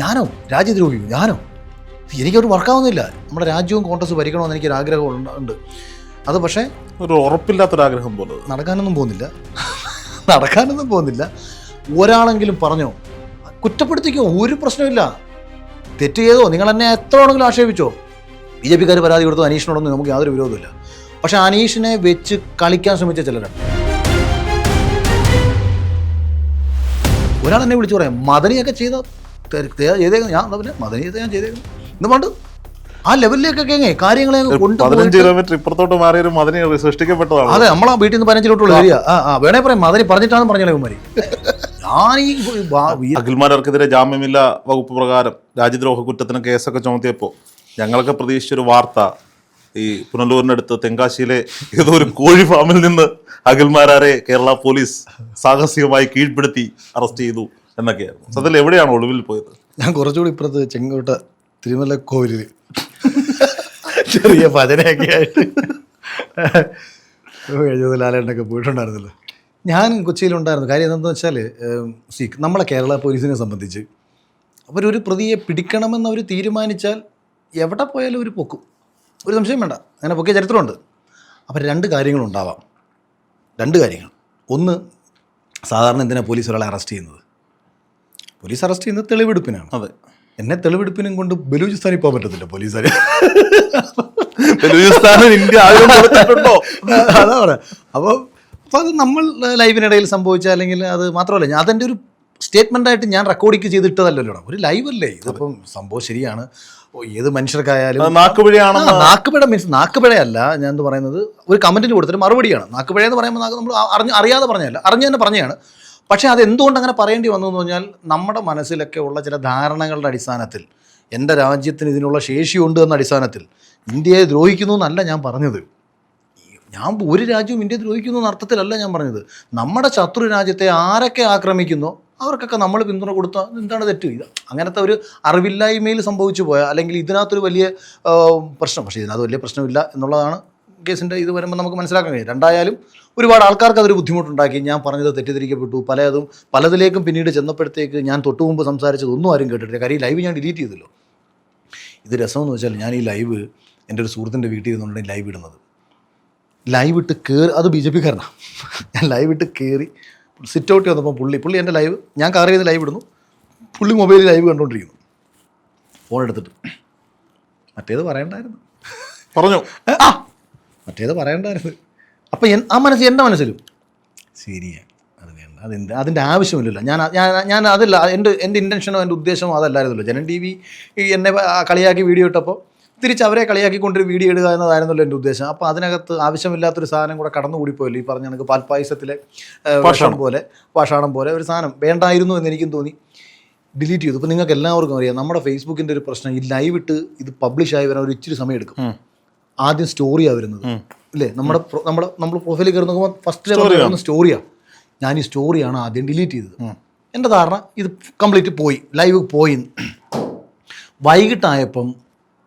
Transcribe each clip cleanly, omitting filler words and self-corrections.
ഞാനോ രാജ്യദ്രോഹിയോ? ഞാനോ? എനിക്കത് വർക്കാവുന്നില്ല. നമ്മുടെ രാജ്യവും കോൺഗ്രസ് ഭരിക്കണമെന്ന് എനിക്കൊരു ആഗ്രഹം ഉണ്ട്. അത് പക്ഷേ ഒരു ഉറപ്പില്ലാത്തൊരാഗ്രഹം പോലെ നടക്കാനൊന്നും പോകുന്നില്ല. ഒരാളെങ്കിലും പറഞ്ഞോ, കുറ്റപ്പെടുത്തിക്കോ, ഒരു പ്രശ്നമില്ല. തെറ്റ് ചെയ്തോ, നിങ്ങൾ എന്നെ എത്ര വേണമെങ്കിലും ആക്ഷേപിച്ചോ. BJP-ക്കാർ പരാതി കൊടുത്തു അനീഷിനോടൊന്നും നമുക്ക് യാതൊരു വിരോധമില്ല. പക്ഷെ അനീഷിനെ വെച്ച് കളിക്കാൻ ശ്രമിച്ച ചിലരാണ്. ഒരാളെന്നെ വിളിച്ചു പറയാം, മദനിയൊക്കെ ചെയ്തേക്കുന്നു. ഞാൻ പിന്നെ മദനി ചെയ്ത ഞാൻ ചെയ്തേക്കുന്നു എന്ന് പണ്ട് ആ ലെവലിലേക്കൊക്കെ കാര്യങ്ങളെ 15 കിലോമീറ്റർ ഇപ്പുറത്തോട്ട് മാറിയൊരു മദനി സൃഷ്ടിക്കപ്പെട്ടതാണ്. അതെ, നമ്മളാ വീട്ടിൽ നിന്ന് 15 കിലോമീറ്റർ ഏരിയ. വേണേ പറയാം, മദനി പറഞ്ഞിട്ടാണെന്ന് പറഞ്ഞാലേ കുമാരി. അഖിൽമാരാർക്കെതിരെ ജാമ്യമില്ലാ വകുപ്പ് പ്രകാരം രാജ്യദ്രോഹ കുറ്റത്തിന് കേസൊക്കെ ചുമത്തിയപ്പോൾ ഞങ്ങളൊക്കെ പ്രതീക്ഷിച്ചൊരു വാർത്ത, ഈ പുനലൂരിനടുത്ത് തെങ്കാശിയിലെ ഏതോ ഒരു കോഴി ഫാമിൽ നിന്ന് അഖിൽമാരാരെ കേരള പോലീസ് സാഹസികമായി കീഴ്പ്പെടുത്തി അറസ്റ്റ് ചെയ്തു എന്നൊക്കെയായിരുന്നു. സത്യത്തിൽ എവിടെയാണ് ഒളിവിൽ പോയത്? ഞാൻ കുറച്ചുകൂടി ഇപ്പുറത്ത് ചെങ്കോട്ട തിരുമല കോവിലിൽ ചെറിയ ഭജനയൊക്കെ ആയിട്ട് ലാലേട്ടനൊക്കെ പോയിട്ടുണ്ടായിരുന്നല്ലോ. ഞാൻ കൊച്ചിയിലുണ്ടായിരുന്നു. കാര്യം എന്താണെന്ന് വെച്ചാൽ, നമ്മളെ കേരള പോലീസിനെ സംബന്ധിച്ച് അവരൊരു പ്രതിയെ പിടിക്കണമെന്ന് അവർ തീരുമാനിച്ചാൽ എവിടെ പോയാലും ഒരു പൊക്കും, ഒരു സംശയം വേണ്ട. അങ്ങനെ പൊക്കിയ ചരിത്രമുണ്ട്. അപ്പം 2 കാര്യങ്ങളുണ്ടാവാം. 2 കാര്യങ്ങൾ. ഒന്ന്, സാധാരണ എന്തിനാണ് പോലീസ് ഒരാളെ അറസ്റ്റ് ചെയ്യുന്നത്? പോലീസ് അറസ്റ്റ് ചെയ്യുന്നത് തെളിവെടുപ്പിനാണ്. അതെ, എന്നെ തെളിവെടുപ്പിനും കൊണ്ട് ബലൂചിസ്ഥാനിൽ പോകാൻ പറ്റത്തില്ല പോലീസുകാർ. ഇന്ത്യ കൊടുത്തിട്ടുണ്ടോ? അതാ പറയാം. അപ്പോൾ അത് നമ്മൾ ലൈവിനിടയിൽ സംഭവിച്ച, അല്ലെങ്കിൽ അത് മാത്രമല്ല, അതെൻ്റെ ഒരു സ്റ്റേറ്റ്മെൻ്റായിട്ട് ഞാൻ റെക്കോർഡിക്ക് ചെയ്തിട്ടതല്ലോ, ഒരു ലൈവല്ലേ ഇതിപ്പം. സംഭവം ശരിയാണ്. ഏത് മനുഷ്യർക്കായാലും നാക്കുപിഴ മീൻസ് നാക്കുപിഴയല്ല ഞാൻ എന്ത് പറയുന്നത്, ഒരു കമൻറ്റിന് കൊടുത്തിട്ട് മറുപടിയാണ്. നാക്കുപിഴ എന്ന് പറയുമ്പോൾ നമ്മൾ അറിയാതെ പറഞ്ഞതല്ല, അറിഞ്ഞു തന്നെ പറഞ്ഞതാണ്. പക്ഷേ അതെന്തുകൊണ്ട് അങ്ങനെ പറയേണ്ടി വന്നു എന്ന് പറഞ്ഞാൽ, നമ്മുടെ മനസ്സിലൊക്കെ ഉള്ള ചില ധാരണകളുടെ അടിസ്ഥാനത്തിൽ, എൻ്റെ രാജ്യത്തിന് ഇതിനുള്ള ശേഷിയുണ്ട് എന്ന അടിസ്ഥാനത്തിൽ ഇന്ത്യയെ ദ്രോഹിക്കുന്നു എന്നല്ല ഞാൻ പറഞ്ഞത്. ഞാൻ ഒരു രാജ്യവും ഇന്ത്യയെ ദ്രോഹിക്കുന്നു എന്ന അർത്ഥത്തിലല്ല ഞാൻ പറഞ്ഞത്. നമ്മുടെ ശത്രു രാജ്യത്തെ ആരൊക്കെ ആക്രമിക്കുന്നോ അവർക്കൊക്കെ നമ്മൾ പിന്തുണ കൊടുത്താൽ എന്താണ് തെറ്റ്? ഇത് അങ്ങനത്തെ ഒരു അറിവില്ലായ്മയിൽ സംഭവിച്ചു പോയാൽ, അല്ലെങ്കിൽ ഇതിനകത്തൊരു വലിയ പ്രശ്നം, പക്ഷേ ഇതിനകത്ത് വലിയ പ്രശ്നമില്ല എന്നുള്ളതാണ് കേസിൻ്റെ ഇത് വരുമ്പോൾ നമുക്ക് മനസ്സിലാക്കാൻ കഴിയും. രണ്ടായാലും ഒരുപാട് ആൾക്കാർക്ക് അതൊരു ബുദ്ധിമുട്ടുണ്ടാക്കി. ഞാൻ പറഞ്ഞത് തെറ്റിദ്ധരിക്കപ്പെട്ടു, പലതിലേക്കും പിന്നീട് ചെന്നപ്പോഴത്തേക്ക് ഞാൻ തൊട്ടു മുമ്പ് സംസാരിച്ചതൊന്നും ആരും കേട്ടിട്ടില്ല. കാര്യം ഈ ലൈവ് ഞാൻ ഡിലീറ്റ് ചെയ്തല്ലോ. ഇത് രസമെന്ന് വെച്ചാൽ, ഞാൻ ഈ ലൈവ് എൻ്റെ ഒരു സുഹൃത്തിൻ്റെ വീട്ടിൽ ഇരുന്നുകൊണ്ടാണ് ലൈവ് ഇടുന്നത്. ലൈവ് ഇട്ട് കയറി, അത് BJP-കാരനാണ്. ഞാൻ ലൈവ് ഇട്ട് കയറി സിറ്റ് ഔട്ട് വന്നപ്പോൾ പുള്ളി എൻ്റെ ലൈവ്, ഞാൻ കാർ ചെയ്ത് ലൈവ് ഇടുന്നു, പുള്ളി മൊബൈലിൽ ലൈവ് കണ്ടുകൊണ്ടിരിക്കുന്നു, ഫോൺ എടുത്തിട്ട്. മറ്റേത് പറയണ്ടായിരുന്നു അപ്പം എൻ്റെ മനസ്സിലും ശരിയാണ്, അത് വേണ്ട, അതിൻ്റെ ആവശ്യമില്ലല്ലോ. ഞാൻ അതല്ല എൻ്റെ ഇൻറ്റൻഷനോ എൻ്റെ ഉദ്ദേശമോ അതല്ലായിരുന്നല്ലോ. ജനം TV എന്നെ കളിയാക്കി വീഡിയോ ഇട്ടപ്പോൾ തിരിച്ച് അവരെ കളിയാക്കിക്കൊണ്ടൊരു വീഡിയോ ഇടുക എന്നതായിരുന്നല്ലോ എൻ്റെ ഉദ്ദേശം. അപ്പോൾ അതിനകത്ത് ആവശ്യമില്ലാത്തൊരു സാധനം കൂടെ കടന്നുകൂടിപ്പോയല്ലോ. ഈ പറഞ്ഞ കണക്ക് പാൽപ്പായസത്തിലെ പാഷാണം പോലെ ഒരു സാധനം വേണ്ടായിരുന്നു എന്ന് എനിക്കും തോന്നി, ഡിലീറ്റ് ചെയ്തു. ഇപ്പോൾ നിങ്ങൾക്ക് എല്ലാവർക്കും അറിയാം, നമ്മുടെ ഫേസ്ബുക്കിൻ്റെ ഒരു പ്രശ്നം, ഈ ലൈവ് ഇട്ട് ഇത് പബ്ലിഷായി വരാൻ ഒരു ഇച്ചിരി സമയം എടുക്കും. ആദ്യം സ്റ്റോറിയാണ് വരുന്നത് ഇല്ലേ, നമ്മൾ പ്രൊഫൈലിൽ കയറി നോക്കുമ്പോൾ ഫസ്റ്റ് വരുന്ന സ്റ്റോറിയാണ്. ഞാൻ ഈ സ്റ്റോറിയാണ് ആദ്യം ഡിലീറ്റ് ചെയ്തത്. എൻ്റെ ധാരണ ഇത് കംപ്ലീറ്റ് പോയി, ലൈവ് പോയി. വൈകിട്ടായപ്പം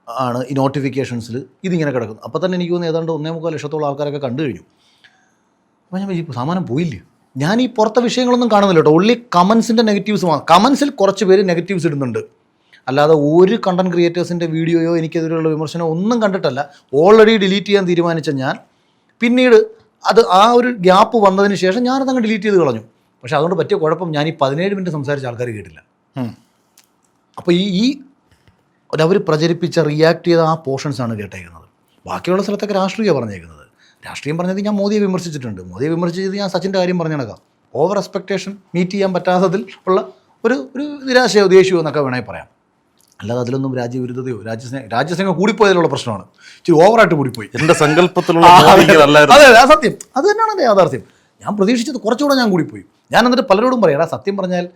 ആണ് ഈ നോട്ടിഫിക്കേഷൻസിൽ ഇതിങ്ങനെ കിടക്കുന്നത്. അപ്പോൾ തന്നെ എനിക്ക് തോന്നുന്നു ഏതാണ്ട് 1.25 ലക്ഷത്തോളം ആൾക്കാരൊക്കെ കണ്ടു കഴിഞ്ഞു. അപ്പോൾ ഞാൻ ഈ സാമാനം പോയില്ലേ. ഞാൻ ഈ പുറത്തെ വിഷയങ്ങളൊന്നും കാണുന്നില്ല കേട്ടോ, ഓൺലി കമൻസിൻ്റെ നെഗറ്റീവ്സ് മാത്രം. കമൻസിൽ കുറച്ച് പേര് നെഗറ്റീവ്സ് ഇടുന്നുണ്ട്, അല്ലാതെ ഒരു കണ്ടൻറ് ക്രിയേറ്റേഴ്സിൻ്റെ വീഡിയോയോ എനിക്കെതിരെയുള്ള വിമർശനം ഒന്നും കണ്ടിട്ടല്ല. ഓൾറെഡി ഡിലീറ്റ് ചെയ്യാൻ തീരുമാനിച്ച ഞാൻ പിന്നീട് അത് ആ ഒരു ഗ്യാപ്പ് വന്നതിന് ശേഷം ഞാനതങ്ങ് ഡിലീറ്റ് ചെയ്ത് കളഞ്ഞു. പക്ഷേ അതുകൊണ്ട് പറ്റിയ കുഴപ്പം, ഞാൻ ഈ 17 മിനിറ്റ് സംസാരിച്ച ആൾക്കാർ കേട്ടില്ല. അപ്പോൾ ഈ അവർ പ്രചരിപ്പിച്ച റിയാക്ട് ചെയ്ത ആ പോർഷൻസാണ് കേട്ടേക്കുന്നത്. ബാക്കിയുള്ള സ്ഥലത്തൊക്കെ രാഷ്ട്രീയം പറഞ്ഞേക്കുന്നത്. രാഷ്ട്രീയം പറഞ്ഞത് ഞാൻ മോദിയെ വിമർശിച്ചിട്ടുണ്ട്. മോദിയെ വിമർശിച്ചത് ഞാൻ സച്ചിൻ്റെ കാര്യം പറഞ്ഞു നടക്കാം. ഓവർ എക്സ്പെക്റ്റേഷൻ മീറ്റ് ചെയ്യാൻ പറ്റാത്തതിൽ ഉള്ള ഒരു നിരാശയോ ദേഷ്യമോ എന്നൊക്കെ വേണമെങ്കിൽ പറയാം. അല്ലാതെ അതിലൊന്നും രാജ്യവിരുദ്ധതയോ രാജ്യസ്നേഹം കൂടിപ്പോയതിലുള്ള പ്രശ്നമാണ്. ഇച്ചിരി ഓവറായിട്ട് കൂടിപ്പോയി എൻ്റെ സങ്കല്പത്തിലുള്ള. അതെ, ആ സത്യം അത് തന്നെയാണ് എൻ്റെ യാഥാർത്ഥ്യം. ഞാൻ പ്രതീക്ഷിച്ചത് കുറച്ചുകൂടെ ഞാൻ കൂടിപ്പോയി. ഞാൻ എന്നിട്ട് പലരോടും പറയാം, സത്യം പറഞ്ഞാൽ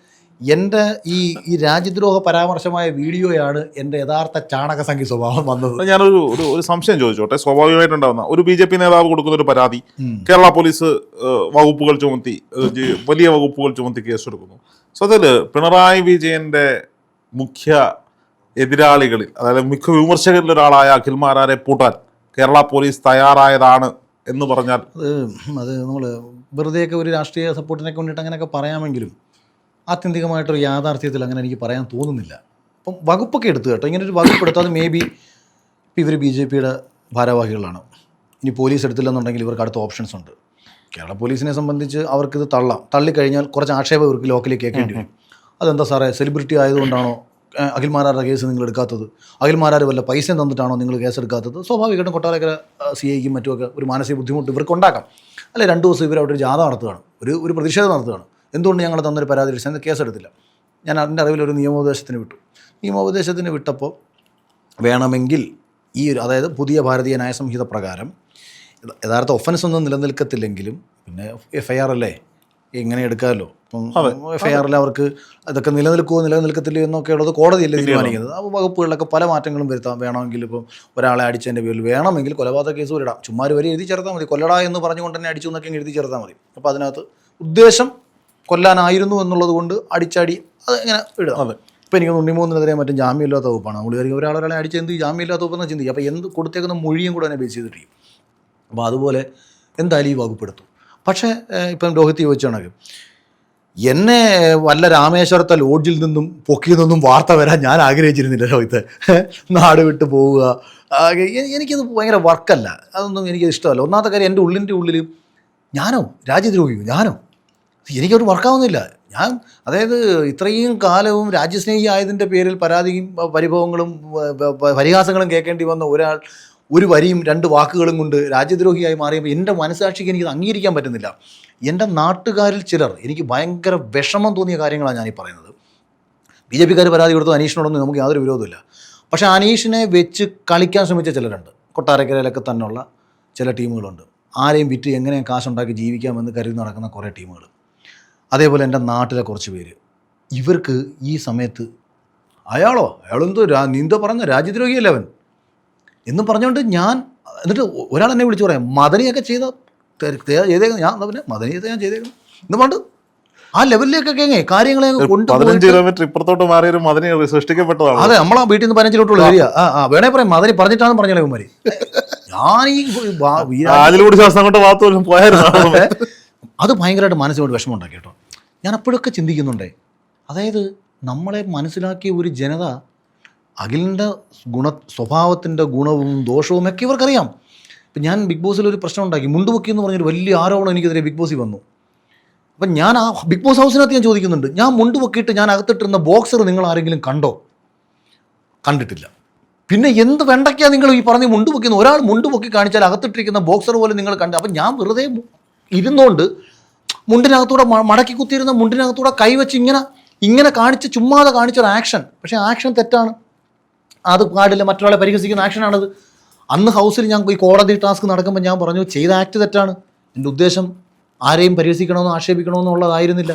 എൻ്റെ ഈ രാജ്യദ്രോഹ പരാമർശമായ വീഡിയോയാണ് എൻ്റെ യഥാർത്ഥ ചാണകസംഖ്യ സ്വഭാവം വന്നത്. ഞാനൊരു ഒരു സംശയം ചോദിച്ചോട്ടെ. സ്വാഭാവികമായിട്ടുണ്ടാകുന്ന ഒരു BJP നേതാവ് കൊടുക്കുന്ന ഒരു പരാതി, കേരള പോലീസ് വകുപ്പുകൾ ചുമത്തി, വലിയ വകുപ്പുകൾ ചുമത്തി കേസെടുക്കുന്നു. സോ അതിൽ പിണറായി വിജയൻ്റെ മുഖ്യ എതിരാളികളിൽ, അതായത് മുഖ്യ വിമർശകരിൽ ഒരാളായ അഖിൽമാരാരെ പൂട്ടാൻ കേരള പോലീസ് തയ്യാറായതാണ് എന്ന് പറഞ്ഞാൽ അത് നമ്മൾ വെറുതെയൊക്കെ ഒരു രാഷ്ട്രീയ സപ്പോർട്ടിനൊക്കെ വേണ്ടിയിട്ട് അങ്ങനെയൊക്കെ പറയാമെങ്കിലും ആത്യന്തികമായിട്ടൊരു യാഥാർത്ഥ്യത്തിൽ അങ്ങനെ എനിക്ക് പറയാൻ തോന്നുന്നില്ല. അപ്പം വകുപ്പൊക്കെ എടുത്തു കേട്ടോ, ഇങ്ങനെ ഒരു വകുപ്പ് എടുത്താൽ മേ ബി ഇപ്പം ഇവർ BJPയുടെ ഭാരവാഹികളാണ്, ഇനി പോലീസ് എടുത്തില്ലെന്നുണ്ടെങ്കിൽ ഇവർക്ക് അടുത്ത ഓപ്ഷൻസ് ഉണ്ട്. കേരള പോലീസിനെ സംബന്ധിച്ച് അവർക്കിത് തള്ളിക്കഴിഞ്ഞാൽ കുറച്ച് ആക്ഷേപം ഇവർക്ക് ലോക്കലി കേൾക്കേണ്ടി വരും. അതെന്താ സാറേ, സെലിബ്രിറ്റി ആയതുകൊണ്ടാണോ അഖിൽമാരാരുടെ കേസ് നിങ്ങൾ എടുക്കാത്തത്? അഖിൽമാരാർ വല്ല പൈസ തന്നിട്ടാണോ നിങ്ങൾ കേസ് എടുക്കാത്തത്? സ്വാഭാവികമായിട്ടും കൊട്ടാരക്കര CIക്കും മറ്റുമൊക്കെ ഒരു മാനസിക ബുദ്ധിമുട്ട് ഇവർക്ക് ഉണ്ടാക്കാം. അല്ലെ 2 ദിവസം ഇവർ അവിടെ ഒരു ജാഥ നടത്തുകയാണ്, ഒരു പ്രതിഷേധം നടത്തുകയാണ്. എന്തുകൊണ്ട് ഞങ്ങൾ തന്നൊരു പരാതി അടിസ്ഥാനത്തിൽ കേസെടുത്തില്ല? ഞാൻ അതിൻ്റെ അറിവിൽ ഒരു നിയമോപദേശത്തിന് വിട്ടു. നിയമോപദേശത്തിന് വിട്ടപ്പോൾ വേണമെങ്കിൽ അതായത് പുതിയ ഭാരതീയ ന്യായസംഹിത പ്രകാരം യഥാർത്ഥ ഒഫൻസ് ഒന്നും നിലനിൽക്കത്തില്ലെങ്കിലും പിന്നെ FIR അല്ലേ, എങ്ങനെ എടുക്കാമല്ലോ. അപ്പം FIRൽ അവർക്ക് അതൊക്കെ നിലനിൽക്കത്തില്ലയോ എന്നൊക്കെ ഉള്ളത് കോടതിയല്ലേ തീരുമാനിക്കുന്നത്. ആ വകുപ്പുകളിലൊക്കെ പല മാറ്റങ്ങളും വരുത്താം. വേണമെങ്കിൽ ഇപ്പം ഒരാളെ അടിച്ചതിൻ്റെ പേരിൽ വേണമെങ്കിൽ കൊലപാതക കേസ് ഇടാം. ചുമ്മാ ഒരു വരി എഴുതി ചേർത്താൽ മതി, കൊല്ലടാ എന്ന് പറഞ്ഞുകൊണ്ട് തന്നെ അടിച്ചു എന്നൊക്കെ എഴുതി ചേർത്താൽ മതി. അപ്പോൾ അതിനകത്ത് ഉദ്ദേശം കൊല്ലാനായിരുന്നു എന്നുള്ളത് കൊണ്ട് അടിച്ചടി അത് ഇങ്ങനെ ഇടുക. അതെ, ഇപ്പോൾ എനിക്ക് 93-നെതിരെ മറ്റും ജാമ്യമില്ലാത്ത വകുപ്പാണ്. നമ്മൾ കയറി ഒരാളെ അടിച്ച് എന്ത് ജാമ്യമില്ലാത്ത വകുപ്പെന്ന് ചിന്തിക്കുക. അപ്പോൾ എന്ത് കൊടുത്തേക്കുന്ന മൊഴിയും കൂടെ തന്നെ ബേസ് ചെയ്തിട്ടിരിക്കും. അപ്പോൾ അതുപോലെ എന്തായാലും ഈ വകുപ്പെടുത്തു. പക്ഷേ ഇപ്പം രോഹിത് ചോദിച്ചാണെങ്കിൽ എന്നെ വല്ല രാമേശ്വരത്തെ ലോഡ്ജിൽ നിന്നും പൊക്കിയെന്നൊന്നും വാർത്ത വരാൻ ഞാൻ ആഗ്രഹിച്ചിരുന്നില്ല രോഹിത്. നാട് വിട്ട് പോവുക, എനിക്കത് ഭയങ്കര വർക്കല്ല, അതൊന്നും എനിക്കത് ഇഷ്ടമല്ല. ഒന്നാമത്തെ കാര്യം എൻ്റെ ഉള്ളിൽ ഞാനോ രാജ്യദ്രോഹിയോ ഞാനോ, എനിക്കൊരു വർക്കാവുന്നില്ല. അതായത് ഇത്രയും കാലവും രാജ്യസ്നേഹി ആയതിൻ്റെ പേരിൽ പരാതിയും പരിഭവങ്ങളും പരിഹാസങ്ങളും കേൾക്കേണ്ടി വന്ന ഒരാൾ ഒരു വരിയും 2 വാക്കുകളും കൊണ്ട് രാജ്യദ്രോഹിയായി മാറിയപ്പോൾ എൻ്റെ മനസ്സാക്ഷിക്ക് എനിക്കത് അംഗീകരിക്കാൻ പറ്റുന്നില്ല. എൻ്റെ നാട്ടുകാരിൽ ചിലർ എനിക്ക് ഭയങ്കര വിഷമം തോന്നിയ കാര്യങ്ങളാണ് ഞാനീ പറയുന്നത്. BJPക്കാർ പരാതി കൊടുത്തു, അനീഷിനോടൊന്നും നമുക്ക് യാതൊരു വിരോധമില്ല. പക്ഷേ അനീഷിനെ വെച്ച് കളിക്കാൻ ശ്രമിച്ച ചിലരുണ്ട്. കൊട്ടാരക്കരയിലൊക്കെ തന്നെയുള്ള ചില ടീമുകളുണ്ട്. ആരെയും വിറ്റ് എങ്ങനെ കാശുണ്ടാക്കി ജീവിക്കാമെന്ന് കരുതി നടക്കുന്ന കുറേ ടീമുകൾ. അതേപോലെ എൻ്റെ നാട്ടിലെ കുറച്ച് പേര്, ഇവർക്ക് ഈ സമയത്ത് അയാളെന്തോ നീന്തോ പറഞ്ഞ രാജ്യദ്രോഹിയല്ലേ അവൻ എന്നും പറഞ്ഞുകൊണ്ട് എന്നിട്ട് ഒരാൾ എന്നെ വിളിച്ച് പറയാം മദനിയൊക്കെ ചെയ്തേക്കണം. ഞാൻ പിന്നെ മദനിയത്തെ ഞാൻ ചെയ്തേക്കണം എന്ന് പണ്ട് ആ ലെവലിലേക്കൊക്കെ കാര്യങ്ങളെ കൊണ്ടുപോയി 15 കിലോമീറ്റർ ഇപ്പുറത്തോട്ട് മാറിയൊരു മദനി സൃഷ്ടിക്കപ്പെട്ടതാണ്. അതെ, നമ്മളാ വീട്ടിൽ നിന്ന് 15 കിലോമീറ്റർ ഏരിയ. വേണേ പറയാം മദനി പറഞ്ഞിട്ടാണ് പറഞ്ഞാലേ കുമാരി. ഞാൻ അത് ഭയങ്കരമായിട്ട് മനസ്സിനോട് വിഷമം ഉണ്ടാക്കി കേട്ടോ. ഞാൻ അപ്പോഴൊക്കെ ചിന്തിക്കുന്നുണ്ടേ, അതായത് നമ്മളെ മനസ്സിലാക്കിയ ഒരു ജനത അഖിലിൻ്റെ സ്വഭാവത്തിൻ്റെ ഗുണവും ദോഷവും ഒക്കെ ഇവർക്കറിയാം. ഇപ്പം ഞാൻ ബിഗ് ബോസിൽ ഒരു പ്രശ്നം ഉണ്ടാക്കി, മുണ്ടുപൊക്കി എന്ന് പറഞ്ഞൊരു വലിയ ആരോപണം എനിക്കെതിരെ ബിഗ് ബോസിൽ വന്നു. അപ്പം ഞാൻ ആ ബിഗ് ബോസ് ഹൗസിനകത്ത് ഞാൻ ചോദിക്കുന്നുണ്ട്, ഞാൻ മുണ്ടുപൊക്കിയിട്ട് ഞാൻ അകത്തിട്ടിരുന്ന ബോക്സർ നിങ്ങൾ ആരെങ്കിലും കണ്ടോ? കണ്ടിട്ടില്ല. പിന്നെ എന്ത് വെണ്ടയ്ക്കാണ് നിങ്ങൾ ഈ പറഞ്ഞ് മുണ്ടുപൊക്കിന്ന്? ഒരാൾ മുണ്ടുപൊക്കി കാണിച്ചാൽ അകത്തിട്ടിരിക്കുന്ന ബോക്സർ പോലെ നിങ്ങൾ കണ്ടു. അപ്പം ഞാൻ വെറുതെ ഇരുന്നുകൊണ്ട് മുണ്ടിനകത്തൂടെ മടക്കി കുത്തിയിരുന്ന മുണ്ടിനകത്തൂടെ കൈവച്ച് ഇങ്ങനെ കാണിച്ച് ചുമ്മാതെ കാണിച്ചൊരു ആക്ഷൻ. പക്ഷേ ആക്ഷൻ തെറ്റാണ്, അത് പാടില്ല, മറ്റൊരാളെ പരിഹസിക്കുന്ന ആക്ഷനാണത്. അന്ന് ഹൗസിൽ ഞാൻ ഈ കോടതി ടാസ്ക് നടക്കുമ്പോൾ ഞാൻ പറഞ്ഞു ചെയ്ത ആക്ട് തെറ്റാണ്. എൻ്റെ ഉദ്ദേശം ആരെയും പരിഹസിക്കണമെന്നോ ആക്ഷേപിക്കണമെന്നുള്ളതായിരുന്നില്ല.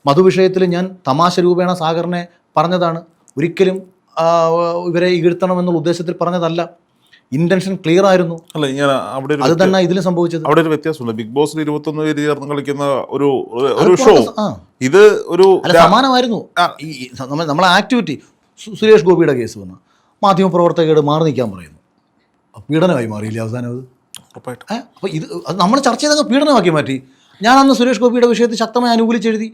മധു വിഷയത്തിൽ ഞാൻ തമാശ രൂപേണ സാഗറിനെ പറഞ്ഞതാണ്, ഒരിക്കലും ഇവരെ ഇകഴ്ത്തണമെന്നുള്ള ഉദ്ദേശത്തിൽ പറഞ്ഞതല്ല. ഇന്റൻഷൻ ക്ലിയർ ആയിരുന്നു. അല്ല, ഞാൻ അവിടെ അത് തന്നെ ഇതിലും സംഭവിച്ചത്. അവിടെ ഒരു വ്യത്യാസമുണ്ട്. ബിഗ് ബോസിൽ 21 പേര് ചേർന്ന് കളിക്കുന്ന ഒരു ഷോ, ഇത് ഒരു സമാനമായിരുന്നു. നമ്മളെ ആക്ടിവിറ്റി. സുരേഷ് ഗോപിയുടെ കേസ് വന്നു, മാധ്യമപ്രവർത്തകരോട് മാറി നിൽക്കാൻ പറയുന്നു, പീഡനമായി മാറിയില്ലേ അവസാനം അത്? അപ്പോൾ ഇത് നമ്മൾ ചർച്ച ചെയ്തങ്ങ് പീഡനമാക്കി മാറ്റി. ഞാൻ അന്ന് സുരേഷ് ഗോപിയുടെ വിഷയത്തിൽ ശക്തമായി അനുകൂലിച്ചെഴുതി.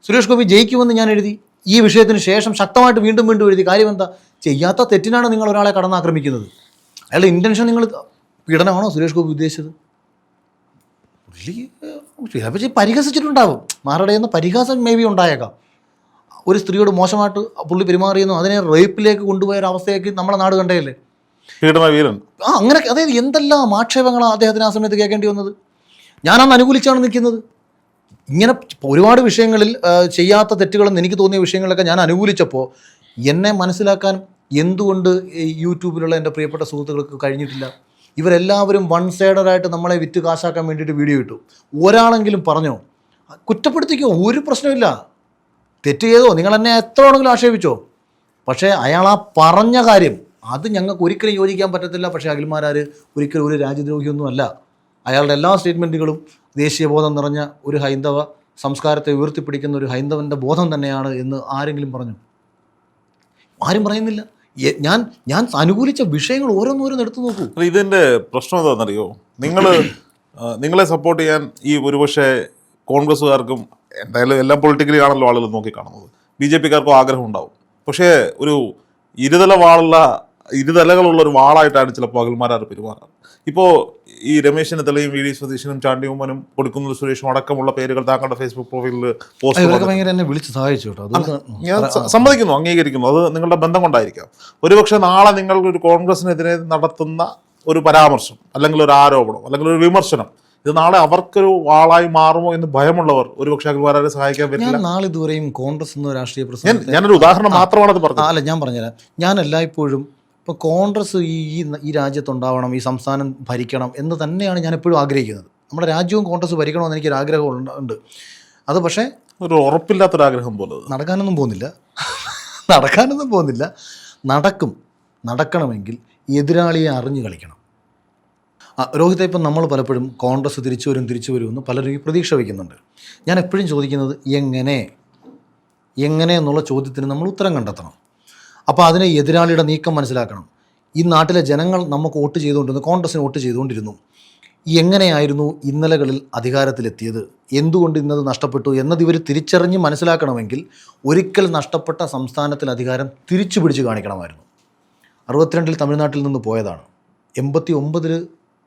സുരേഷ് ഗോപി ജയിക്കുമെന്ന് ഞാൻ എഴുതി. ഈ വിഷയത്തിന് ശേഷം ശക്തമായിട്ട് വീണ്ടും എഴുതി. കാര്യം എന്താ? ചെയ്യാത്ത തെറ്റിനാണ് നിങ്ങൾ ഒരാളെ കടന്നാക്രമിക്കുന്നത്. അയാളുടെ ഇൻറ്റൻഷൻ നിങ്ങൾ പീഡനമാണോ സുരേഷ് ഗോപി ഉദ്ദേശിച്ചത്? ചിലപ്പോൾ പരിഹസിച്ചിട്ടുണ്ടാവും, മാറുടെയെന്ന് പരിഹാസം മേ ബി ഉണ്ടായേക്കാം. ഒരു സ്ത്രീയോട് മോശമായിട്ട് പുള്ളി പെരുമാറിയെന്നും അതിനെ റേപ്പിലേക്ക് കൊണ്ടുപോയ ഒരു അവസ്ഥയൊക്കെ നമ്മുടെ നാട് കണ്ടേയല്ലേ. അങ്ങനെ അതായത് എന്തെല്ലാം ആക്ഷേപങ്ങളാണ് അദ്ദേഹത്തിന് ആ സമയത്ത് കേൾക്കേണ്ടി വന്നത്. ഞാനന്ന് അനുകൂലിച്ചാണ് നിൽക്കുന്നത്. ഇങ്ങനെ ഒരുപാട് വിഷയങ്ങളിൽ ചെയ്യാത്ത തെറ്റുകളെന്ന് എനിക്ക് തോന്നിയ വിഷയങ്ങളൊക്കെ ഞാൻ അനുകൂലിച്ചപ്പോൾ എന്നെ മനസ്സിലാക്കാൻ എന്തുകൊണ്ട് യൂട്യൂബിലുള്ള എൻ്റെ പ്രിയപ്പെട്ട സുഹൃത്തുക്കൾക്ക് കഴിഞ്ഞിട്ടില്ല? ഇവരെല്ലാവരും വൺ സൈഡറായിട്ട് നമ്മളെ വിറ്റ് കാശാക്കാൻ വേണ്ടിയിട്ട് വീഡിയോ ഇട്ടു. ഒരാളെങ്കിലും പറഞ്ഞോ, കുറ്റപ്പെടുത്തിക്കോ, ഒരു പ്രശ്നമില്ല. തെറ്റ് ചെയ്തോ, നിങ്ങൾ എന്നെ എത്ര വേണമെങ്കിലും ആക്ഷേപിച്ചോ, പക്ഷേ അയാൾ ആ പറഞ്ഞ കാര്യം അത് ഞങ്ങൾക്ക് ഒരിക്കലും യോജിക്കാൻ പറ്റത്തില്ല. പക്ഷേ അഖിൽമാരാർ ഒരിക്കലും ഒരു രാജ്യദ്രോഹിയൊന്നും അല്ല. അയാളുടെ എല്ലാ സ്റ്റേറ്റ്മെൻറ്റുകളും ദേശീയബോധം നിറഞ്ഞ ഒരു ഹൈന്ദവ സംസ്കാരത്തെ ഉയർത്തിപ്പിടിക്കുന്ന ഒരു ഹൈന്ദവൻ്റെ ബോധം തന്നെയാണ് എന്ന് ആരെങ്കിലും പറഞ്ഞു? ആരും പറയുന്നില്ല. ഞാൻ അനുകൂലിച്ച വിഷയങ്ങൾ ഓരോന്നോരോന്ന് എടുത്തു നോക്കൂ. ഇതിൻ്റെ പ്രശ്നം എന്താണെന്നറിയോ? നിങ്ങളെ സപ്പോർട്ട് ചെയ്യാൻ ഈ ഒരുപക്ഷെ കോൺഗ്രസ്സുകാർക്കും എന്തായാലും എല്ലാം പൊളിറ്റിക്കലി ആണല്ലോ ആളുകൾ നോക്കിക്കാണുന്നത്, BJPക്കാർക്കും ആഗ്രഹം ഉണ്ടാവും. പക്ഷേ ഒരു ഇരുതലകളുള്ള ഒരു വാളായിട്ടാണ് ചിലപ്പോൾ അഖിൽമാരാർ പെരുമാറാറ്. ഇപ്പോൾ ഈ രമേശ് ചെന്നിത്തലയും വി ഡി സതീശനും ചാണ്ടി ഉമ്മനും കൊടുക്കുന്ന സുരേഷും അടക്കമുള്ള പേരുകൾ താങ്കളുടെ ഫേസ്ബുക്ക് പ്രൊഫൈലിൽ പോസ്റ്റ് ഭയങ്കര എന്നെ വിളിച്ച് സഹായിച്ചു കേട്ടോ. ഞാൻ സമ്മതിക്കുന്നു, അംഗീകരിക്കുന്നു. അത് നിങ്ങളുടെ ബന്ധം കൊണ്ടായിരിക്കാം. ഒരുപക്ഷെ നാളെ നിങ്ങൾ ഒരു കോൺഗ്രസിനെതിരെ നടത്തുന്ന ഒരു പരാമർശം അല്ലെങ്കിൽ ഒരു ആരോപണം അല്ലെങ്കിൽ ഒരു വിമർശനം ഇത് നാളെ അവർക്കൊരു വാളായി മാറുമോ എന്ന് ഭയമുള്ളവർ ഒരുപക്ഷെ അഖിൽമാരെ സഹായിക്കാൻ പറ്റില്ല. ഞാൻ നാളെ ഇതുവരെയും കോൺഗ്രസ് എന്ന രാഷ്ട്രീയ പ്രസ്ഥാനം, ഞാനൊരു ഉദാഹരണം മാത്രമാണ് അത് പറഞ്ഞത്. അല്ല, ഞാൻ പറഞ്ഞുതരാം. ഞാൻ എല്ലായ്പ്പോഴും ഇപ്പോൾ കോൺഗ്രസ് ഈ രാജ്യത്തുണ്ടാവണം, ഈ സംസ്ഥാനം ഭരിക്കണം എന്ന് തന്നെയാണ് ഞാൻ എപ്പോഴും ആഗ്രഹിക്കുന്നത്. നമ്മുടെ രാജ്യവും കോൺഗ്രസ് ഭരിക്കണമെന്ന് എനിക്കൊരു ആഗ്രഹം ഉണ്ട്. അത് പക്ഷേ ഒരു ഉറപ്പില്ലാത്തൊരാഗ്രഹം പോലെ നടക്കാനൊന്നും പോകുന്നില്ല. നടക്കണമെങ്കിൽ എതിരാളിയെ അറിഞ്ഞു കളിക്കണം. രോഹിത്തെ, ഇപ്പം നമ്മൾ പലപ്പോഴും കോൺഗ്രസ് തിരിച്ചു വരുമെന്ന് പലരും ഈ പ്രതീക്ഷ വയ്ക്കുന്നുണ്ട്. ഞാൻ എപ്പോഴും ചോദിക്കുന്നത് എങ്ങനെ എന്നുള്ള ചോദ്യത്തിന് നമ്മൾ ഉത്തരം കണ്ടെത്തണം. അപ്പോൾ അതിന് എതിരാളിയുടെ നീക്കം മനസ്സിലാക്കണം. ഈ നാട്ടിലെ ജനങ്ങൾ നമുക്ക് വോട്ട് ചെയ്തുകൊണ്ടിരുന്നു, കോൺഗ്രസ്സിന് വോട്ട് ചെയ്തുകൊണ്ടിരുന്നു. എങ്ങനെയായിരുന്നു ഇന്നലകളിൽ അധികാരത്തിലെത്തിയത്, എന്തുകൊണ്ട് ഇന്നത് നഷ്ടപ്പെട്ടു എന്നത് ഇവർ തിരിച്ചറിഞ്ഞ് മനസ്സിലാക്കണമെങ്കിൽ ഒരിക്കൽ നഷ്ടപ്പെട്ട സംസ്ഥാനത്തിൽ അധികാരം തിരിച്ചു പിടിച്ച് കാണിക്കണമായിരുന്നു. 62 തമിഴ്നാട്ടിൽ നിന്ന് പോയതാണ്, 89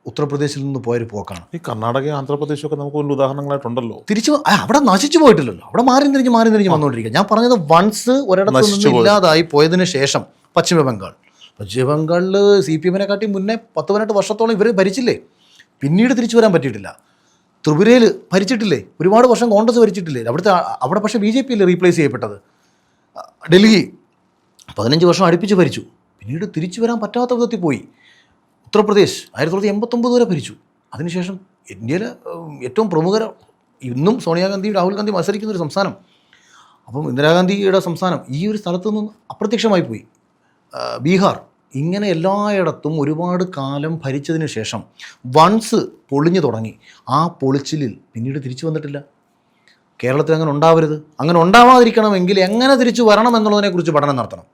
ഉത്തർപ്രദേശിൽ നിന്ന് പോയൊരു പോക്കാണ്. ഈ കർണാടക ആന്ധ്രാപ്രദേശൊക്കെ നമുക്ക് ഒരു ഉദാഹരണങ്ങളായിട്ടുണ്ടല്ലോ. തിരിച്ചു അവിടെ നശിച്ചു പോയിട്ടില്ലല്ലോ, അവിടെ മാറി തിരിഞ്ഞ് വന്നുകൊണ്ടിരിക്കുക. ഞാൻ പറഞ്ഞത് വൺസ് ഒരിടത്ത് നിന്ന് ഇല്ലാതായി പോയതിന് ശേഷം പശ്ചിമ ബംഗാളിൽ CPM-നെ കാട്ടി മുന്നേ 10-18 വർഷത്തോളം ഇവർ ഭരിച്ചില്ലേ, പിന്നീട് തിരിച്ചു വരാൻ പറ്റിയിട്ടില്ല. ത്രിപുരയിൽ ഭരിച്ചിട്ടില്ലേ, ഒരുപാട് വർഷം കോൺഗ്രസ് ഭരിച്ചിട്ടില്ലേ, അവിടെ പക്ഷേ BJP അല്ലേ റീപ്ലേസ് ചെയ്യപ്പെട്ടത്. ഡൽഹി 15 വർഷം അടുപ്പിച്ച് ഭരിച്ചു, പിന്നീട് തിരിച്ചു വരാൻ പറ്റാത്ത വിധത്തിൽ പോയി. ഉത്തർപ്രദേശ് 1989 വരെ ഭരിച്ചു. അതിനുശേഷം ഇന്ത്യയിലെ ഏറ്റവും പ്രമുഖർ ഇന്നും സോണിയാഗാന്ധി, രാഹുൽ ഗാന്ധി മത്സരിക്കുന്ന ഒരു സംസ്ഥാനം. അപ്പം ഇന്ദിരാഗാന്ധിയുടെ സംസ്ഥാനം ഈ ഒരു സ്ഥലത്തു നിന്ന് അപ്രത്യക്ഷമായി പോയി. ബീഹാർ, ഇങ്ങനെ എല്ലായിടത്തും ഒരുപാട് കാലം ഭരിച്ചതിന് ശേഷം വൺസ് പൊളിഞ്ഞു തുടങ്ങി. ആ പൊളിച്ചിലിൽ പിന്നീട് തിരിച്ചു വന്നിട്ടില്ല. കേരളത്തിൽ അങ്ങനെ ഉണ്ടാവരുത്. അങ്ങനെ ഉണ്ടാവാതിരിക്കണമെങ്കിൽ എങ്ങനെ തിരിച്ചു വരണം എന്നുള്ളതിനെക്കുറിച്ച് പഠനം നടത്തണം.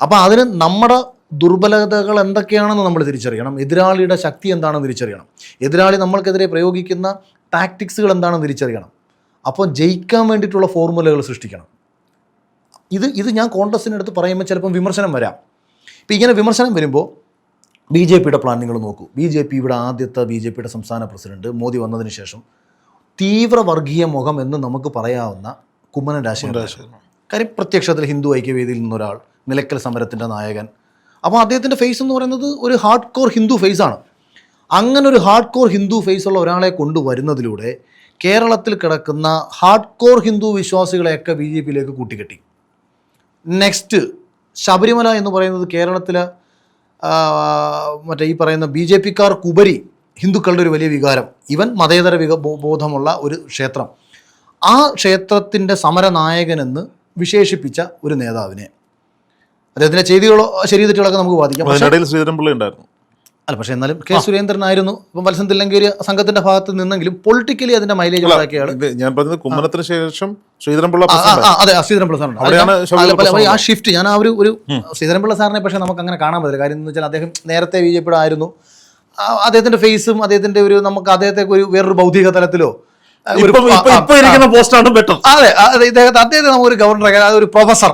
അപ്പോൾ അതിന് നമ്മുടെ ദുർബലതകൾ എന്തൊക്കെയാണെന്ന് നമ്മൾ തിരിച്ചറിയണം, എതിരാളിയുടെ ശക്തി എന്താണെന്ന് തിരിച്ചറിയണം, എതിരാളി നമ്മൾക്കെതിരെ പ്രയോഗിക്കുന്ന ടാക്ടിക്സുകൾ എന്താണെന്ന് തിരിച്ചറിയണം. അപ്പോൾ ജയിക്കാൻ വേണ്ടിയിട്ടുള്ള ഫോർമുലകൾ സൃഷ്ടിക്കണം. ഇത് ഞാൻ കോൺഗ്രസിനടുത്ത് പറയുമ്പോൾ ചിലപ്പം വിമർശനം വരാം. ഇപ്പോൾ ഇങ്ങനെ വിമർശനം വരുമ്പോൾ BJP-യുടെ പ്ലാൻ നിങ്ങൾ നോക്കൂ. ഇവിടെ ആദ്യത്തെ BJP-യുടെ സംസ്ഥാന പ്രസിഡന്റ് മോദി വന്നതിന് ശേഷം തീവ്ര വർഗീയ മുഖം എന്ന് നമുക്ക് പറയാവുന്ന കുമ്മനം രാജശേഖരൻ. കാര്യം പ്രത്യക്ഷത്തിൽ ഹിന്ദു ഐക്യവേദിയിൽ നിന്നൊരാൾ, നിലയ്ക്കൽ സമരത്തിൻ്റെ നായകൻ. അപ്പോൾ അദ്ദേഹത്തിൻ്റെ ഫേസ് എന്ന് പറയുന്നത് ഒരു ഹാർഡ് കോർ ഹിന്ദു ഫേസാണ്. അങ്ങനെ ഒരു ഹാർഡ് കോർ ഹിന്ദു ഫേസുള്ള ഒരാളെ കൊണ്ടുവരുന്നതിലൂടെ കേരളത്തിൽ കിടക്കുന്ന ഹാർഡ് കോർ ഹിന്ദു വിശ്വാസികളെയൊക്കെ BJP-യിലേക്ക് കൂട്ടിക്കെട്ടി. നെക്സ്റ്റ്, ശബരിമല എന്ന് പറയുന്നത് കേരളത്തിലെ മറ്റേ ഈ പറയുന്ന BJP-ക്കാർക്കുപരി ഹിന്ദുക്കളുടെ ഒരു വലിയ വികാരം, ഈവൻ മതേതര ബോധമുള്ള ഒരു ക്ഷേത്രം. ആ ക്ഷേത്രത്തിൻ്റെ സമരനായകനെന്ന് വിശേഷിപ്പിച്ച ഒരു നേതാവിനെ, അദ്ദേഹത്തിൻ്റെ ചെയ്തികളോ ശരി തെറ്റുകളൊക്കെ നമുക്ക് ബാധിക്കാം. ശ്രീധരൻപിള്ള ഉണ്ടായിരുന്നു. അല്ല, പക്ഷേ എന്നാലും K. സുരേന്ദ്രനായിരുന്നു. ഇപ്പം വത്സൻ തില്ലങ്കേരി സംഘത്തിന്റെ ഭാഗത്ത് നിന്നെങ്കിലും പൊളിറ്റിക്കലി അതിന്റെ മൈലേജ് ഉണ്ടാക്കിയാണ്. ഞാൻ പറഞ്ഞത് കുമ്മനത്തിന് ശേഷം ശ്രീധരൻപിള്ള. അതെ, ശ്രീധരൻപിള്ള സാറാണ് ആ ഷിഫ്റ്റ്. ഞാൻ ആ ഒരു ശ്രീധരൻപിള്ള സാറിനെ പക്ഷേ നമുക്ക് അങ്ങനെ കാണാൻ പറ്റില്ല. കാര്യം എന്ന് വെച്ചാൽ അദ്ദേഹം നേരത്തെ BJP-യുടെ ആയിരുന്നു. അദ്ദേഹത്തിന്റെ ഫേസും അദ്ദേഹത്തിന്റെ ഒരു നമുക്ക് അദ്ദേഹത്തെ ഒരു വേറൊരു ബൗദ്ധിക തലത്തിലോ ഇരിക്കുന്ന പോസ്റ്റാണ് ബെറ്റർ. അതെ, അദ്ദേഹത്തെ നമുക്കൊരു ഗവർണർ, ഒരു പ്രൊഫസർ,